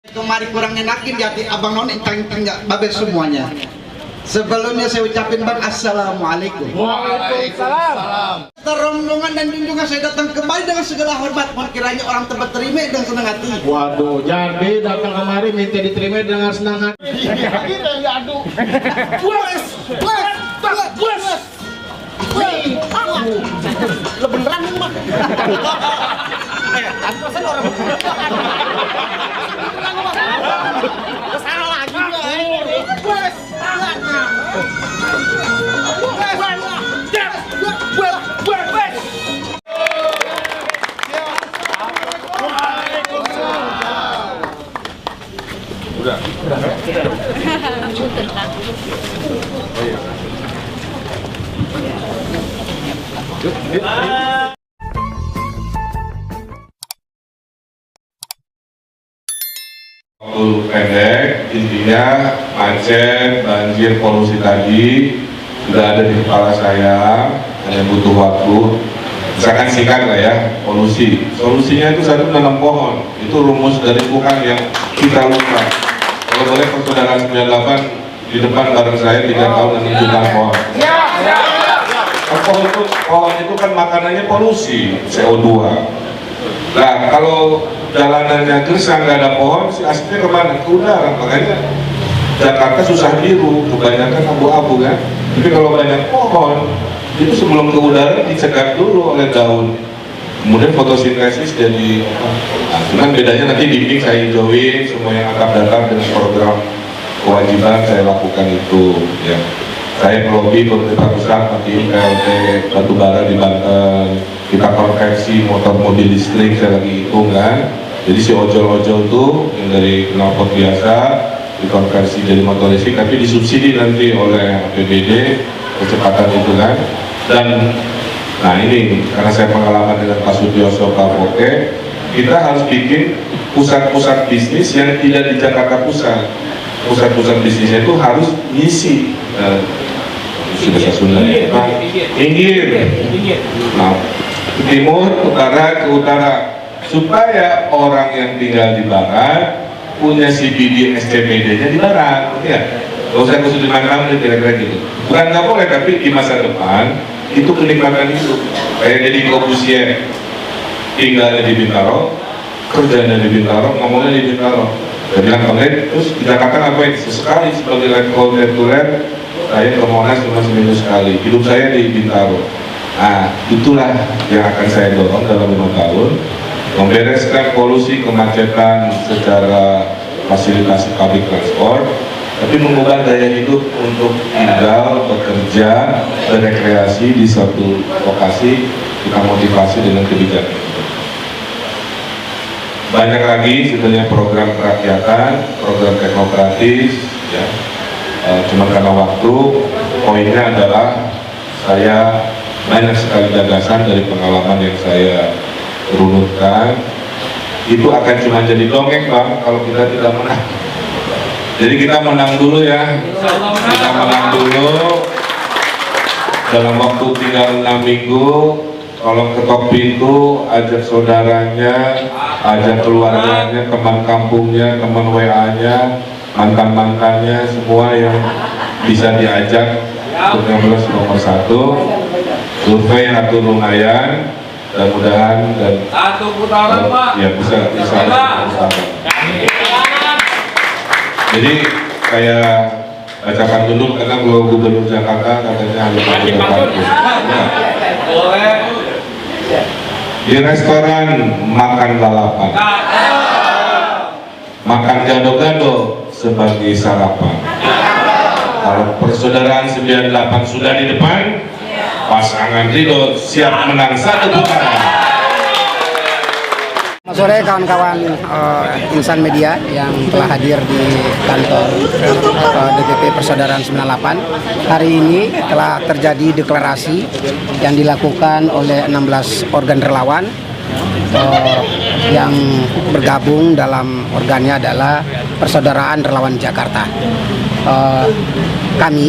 Kemari kurang enakin di hati abang none tang-tang babes semuanya. Sebelumnya saya ucapin bang assalamualaikum. Waalaikumsalam. Rombongan dan junjungan saya datang kembali dengan segala hormat. Mohon kiranya orang tempat terima dengan senang hati. Waduh, jadi datang kemari minta diterima dengan senang hati. Kita yang adu. Bos. Lo beneran ini mah. Aku pesan orang. Kesana lagi bos. Waktu pendek, intinya macet, banjir, polusi tadi sudah ada di kepala saya, hanya butuh waktu. Misalkan singkat lah ya, polusi. Solusinya itu satu, nanam pohon. Itu rumus dari Tuhan yang kita lupa. Kalau boleh persaudaraan 98 di depan bareng saya 3 tahun nanam jutaan pohon. Pohon itu kan makanannya polusi, CO2. Nah, kalau jalanannya gersang, nggak ada pohon, si asapnya kemana? Ke udara. Makanya Jakarta susah biru, kebanyakan abu-abu kan. Tapi kalau banyak pohon, itu sebelum ke udara dicegah dulu oleh daun. Kemudian fotosintesis jadi nah, cuman bedanya nanti dinding saya hijauin, semua yang atap-atap dengan program kewajiban saya lakukan itu ya. Saya melobi pemerintah pusat nanti PLT batubara di Banten, kita konversi motor mobil listrik, saya lagi hitung kan. Jadi si ojol-ojol tuh yang dari knalpot biasa dikonversi jadi motor listrik, tapi disubsidi nanti oleh APBD kecepatan itu kan. Dan nah ini karena saya pengalaman dengan Pak Sutioso, Pak Foke, kita harus bikin pusat-pusat bisnis yang tidak di Jakarta Pusat. Pusat-pusat bisnisnya itu harus ngisi bahasa Sunda ya, pinggir, nah, ke timur, utara, ke utara, supaya orang yang tinggal di barat punya CBD SCBD-nya di barat, ya. Gak usah ke Sudirman Tamrin kira-kira gitu. Bukan nggak boleh, tapi di masa depan itu kenikmatan hidup. Kayak Deddy Corbuzier tinggalnya di Bintaro, kerjanya di Bintaro, ngomongnya di Bintaro. Dia bilang kemarin, terus di Jakarta ngapain? Sesekali sebagai head to head, saya ke Monas cuma seminggu sekali. Hidup saya di Bintaro. Nah, itulah yang akan saya dorong dalam 5 tahun, membereskan polusi kemacetan secara fasilitasi public transport, tapi mengubah gaya hidup untuk tinggal, bekerja, berekreasi di suatu lokasi, kita motivasi dengan kebijakan. Banyak lagi sebenarnya program kerakyatan, program teknokratis, ya. Cuma karena waktu, poinnya adalah saya banyak sekali gagasan dari pengalaman yang saya runutkan. Itu akan cuma jadi dongeng bang kalau kita tidak menang. Jadi kita menang dulu ya, kita menang dulu. Dalam waktu tinggal 6 minggu, tolong ketok pintu, ajak saudaranya, ajak keluarganya, teman kampungnya, teman WA-nya, mantan-mantannya, semua yang bisa diajak untuk nyoblos nomor 1. Survei yang atur lumayan, mudah-mudahan dan satu putaran Pak. Ya bisa putaran. Jadi kayak bacakan dulu karena Gubernur Jakarta katanya harus di restoran makan lalapan, makan gado-gado sebagai sarapan. Kalau persaudaraan 98 sudah di depan, pasangan Ridho siap menang 1 putaran. Selamat sore kawan-kawan insan media yang telah hadir di kantor DPP Persaudaraan 98. Hari ini telah terjadi deklarasi yang dilakukan oleh 16 organ relawan yang bergabung dalam organnya adalah Persaudaraan Relawan Jakarta. Kami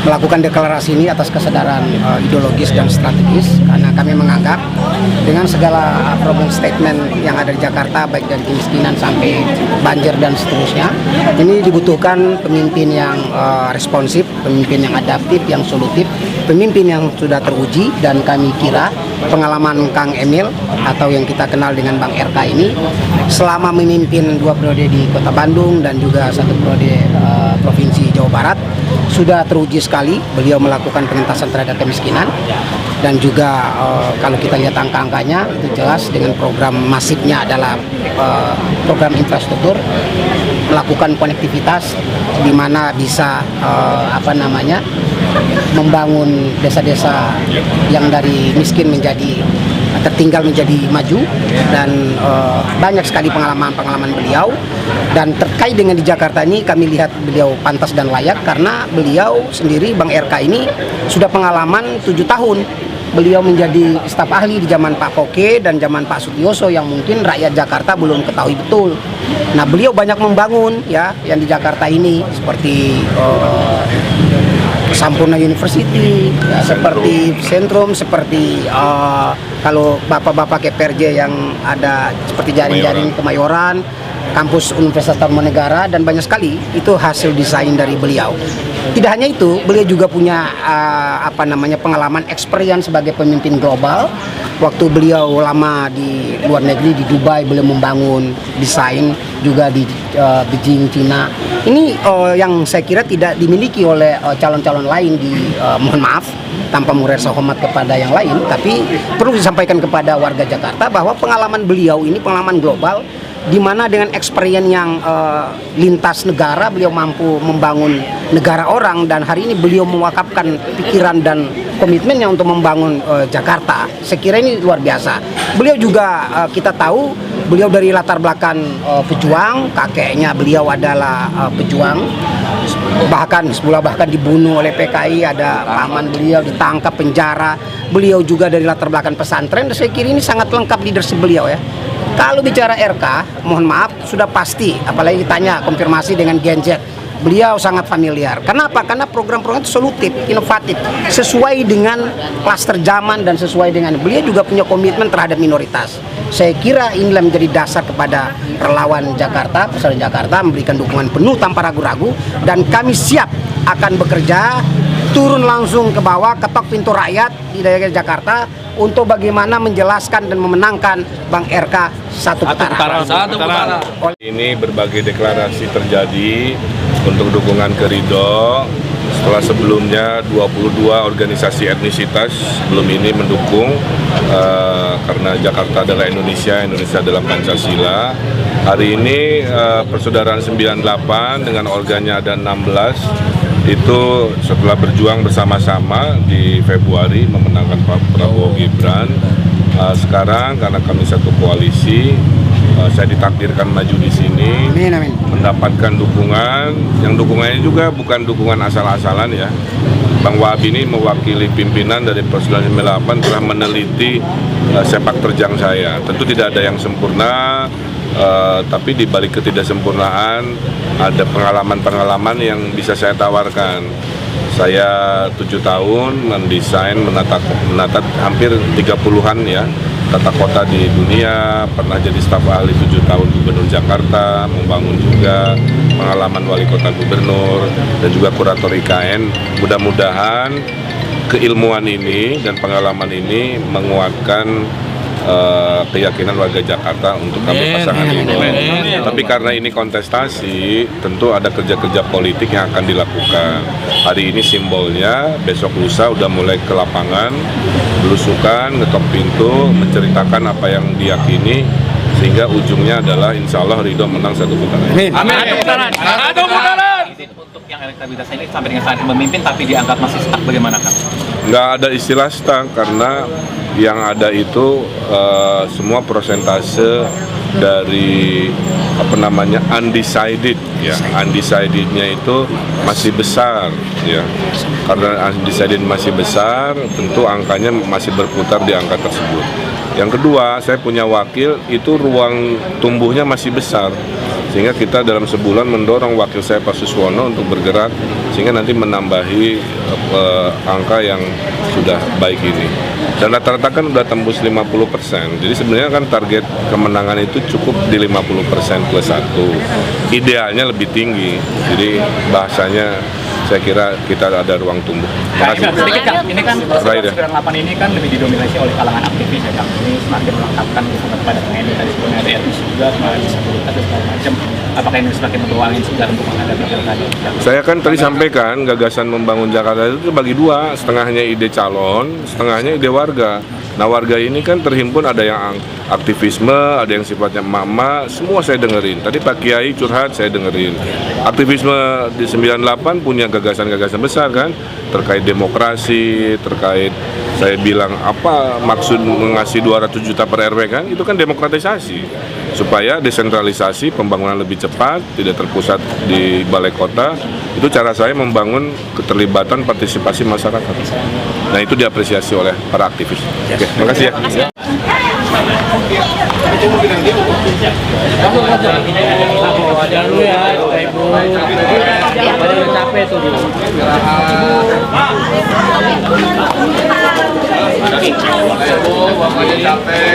melakukan deklarasi ini atas kesadaran ideologis dan strategis, karena kami menganggap dengan segala problem statement yang ada di Jakarta, baik dari kemiskinan sampai banjir dan seterusnya, ini dibutuhkan pemimpin yang responsif, pemimpin yang adaptif, yang solutif, pemimpin yang sudah teruji. Dan kami kira pengalaman Kang Emil atau yang kita kenal dengan Bang RK ini selama memimpin 2 periode di Kota Bandung dan juga 1 periode Provinsi Jawa Barat sudah teruji sekali. Beliau melakukan pengentasan terhadap kemiskinan, dan juga kalau kita lihat angka-angkanya itu jelas dengan program masifnya adalah program infrastruktur, melakukan konektivitas di mana bisa membangun desa-desa yang dari miskin menjadi tertinggal menjadi maju. Dan banyak sekali pengalaman beliau. Dan terkait dengan di Jakarta ini, kami lihat beliau pantas dan layak karena beliau sendiri, Bang RK ini sudah pengalaman 7 tahun. Beliau menjadi staf ahli di zaman Pak Koke dan zaman Pak Sutioso yang mungkin rakyat Jakarta belum ketahui betul. Nah, beliau banyak membangun ya yang di Jakarta ini, seperti Sampurna University, ya, seperti Sentrum, seperti kalau bapak-bapak KPRJ yang ada seperti jaring-jaring Kemayoran, kampus Universitas Tarumanegara, dan banyak sekali itu hasil desain dari beliau. Tidak hanya itu, beliau juga punya pengalaman experience sebagai pemimpin global. Waktu beliau lama di luar negeri, di Dubai, beliau membangun desain juga di Beijing, Cina. Ini yang saya kira tidak dimiliki oleh calon-calon lain di mohon maaf tanpa mengurangi hormat kepada yang lain, tapi perlu disampaikan kepada warga Jakarta bahwa pengalaman beliau ini pengalaman global, di mana dengan experience yang lintas negara beliau mampu membangun negara orang, dan hari ini beliau mewakafkan pikiran dan komitmennya untuk membangun Jakarta. Saya kira ini luar biasa. Beliau juga kita tahu beliau dari latar belakang pejuang, kakeknya beliau adalah pejuang, bahkan dibunuh oleh PKI, ada paman beliau ditangkap penjara. Beliau juga dari latar belakang pesantren, dan saya kira ini sangat lengkap leadership beliau ya. Kalau bicara RK, mohon maaf, sudah pasti, apalagi ditanya konfirmasi dengan Gen Z, beliau sangat familiar. Kenapa? Karena program-program itu solutif, inovatif, sesuai dengan klaster zaman dan sesuai dengan beliau juga punya komitmen terhadap minoritas. Saya kira inilah menjadi dasar kepada relawan Jakarta, Persaudaraan Jakarta memberikan dukungan penuh tanpa ragu-ragu, dan kami siap akan bekerja turun langsung ke bawah, ketok pintu rakyat di daerah Jakarta untuk bagaimana menjelaskan dan memenangkan Bang RK satu putaran. Ini berbagai deklarasi terjadi untuk dukungan ke Ridho. Setelah sebelumnya 22 organisasi etnisitas sebelum ini mendukung karena Jakarta adalah Indonesia, Indonesia adalah Pancasila. Hari ini Persaudaraan 98 dengan organnya ada 16. Itu setelah berjuang bersama-sama di Februari memenangkan Pak Prabowo Gibran. Sekarang karena kami satu koalisi, saya ditakdirkan maju di sini, mendapatkan dukungan. Yang dukungannya juga bukan dukungan asal-asalan ya. Bang Wahab ini mewakili pimpinan dari Persaudaraan 98 telah meneliti sepak terjang saya. Tentu tidak ada yang sempurna. Tapi di balik ketidaksempurnaan ada pengalaman-pengalaman yang bisa saya tawarkan. Saya 7 tahun mendesain, menata hampir 30-an ya tata kota di dunia, pernah jadi staf ahli 7 tahun Gubernur Jakarta, membangun juga pengalaman wali kota gubernur dan juga kurator IKN. Mudah-mudahan keilmuan ini dan pengalaman ini menguatkan keyakinan warga Jakarta untuk kami pasangan Ridho. Tapi karena ini kontestasi, tentu ada kerja-kerja politik yang akan dilakukan. Hari ini simbolnya, besok lusa udah mulai ke lapangan, belusukan, ngetok pintu, menceritakan apa yang diyakini, sehingga ujungnya adalah insya Allah Ridho menang 1 putaran. Amin. Satu putaran. Untuk yang elektabilitasnya ini sampai dengan saat ini memimpin tapi dianggap masih stuck, bagaimana Kang? Nggak ada istilah stuck karena yang ada itu semua persentase dari undecided ya, undecidednya itu masih besar ya. Karena undecided masih besar, tentu angkanya masih berputar di angka tersebut. Yang kedua, saya punya wakil, itu ruang tumbuhnya masih besar. Sehingga kita dalam sebulan mendorong wakil saya Pak Suswono untuk bergerak, sehingga nanti menambahi angka yang sudah baik ini. Dan rata-rata kan udah tembus 50%. Jadi sebenarnya kan target kemenangan itu cukup di 50% plus 1. Idealnya lebih tinggi. Jadi bahasanya saya kira kita ada ruang tumbuh. Terima kasih. Sedikit Kang, ini kan Baik, ya. 98 ini kan lebih didominasi oleh kalangan aktivis ya Kang. Ini semakin melengkapkan kepada TNI tadi sebelumnya ada RI juga, ada disabilitas dan segala macam. Apakah ini semakin membawa angin segar untuk menghadapi pilkada? Saya kan tadi sampaikan gagasan membangun Jakarta itu bagi dua, setengahnya ide calon, setengahnya ide warga. Nah warga ini kan terhimpun ada yang aktivisme, ada yang sifatnya mama, semua saya dengerin. Tadi Pak Kiai curhat saya dengerin. Aktivisme di 98 punya gagasan-gagasan besar kan, terkait demokrasi, terkait saya bilang apa maksud mengasih 200 juta per RW kan, itu kan demokratisasi. Supaya desentralisasi, pembangunan lebih cepat, tidak terpusat di balai kota. Itu cara saya membangun keterlibatan partisipasi masyarakat. Nah itu diapresiasi oleh para aktivis. Oke, terima kasih ya. Jangan dulu ya, Ibu. Pada capek tuh. Capek.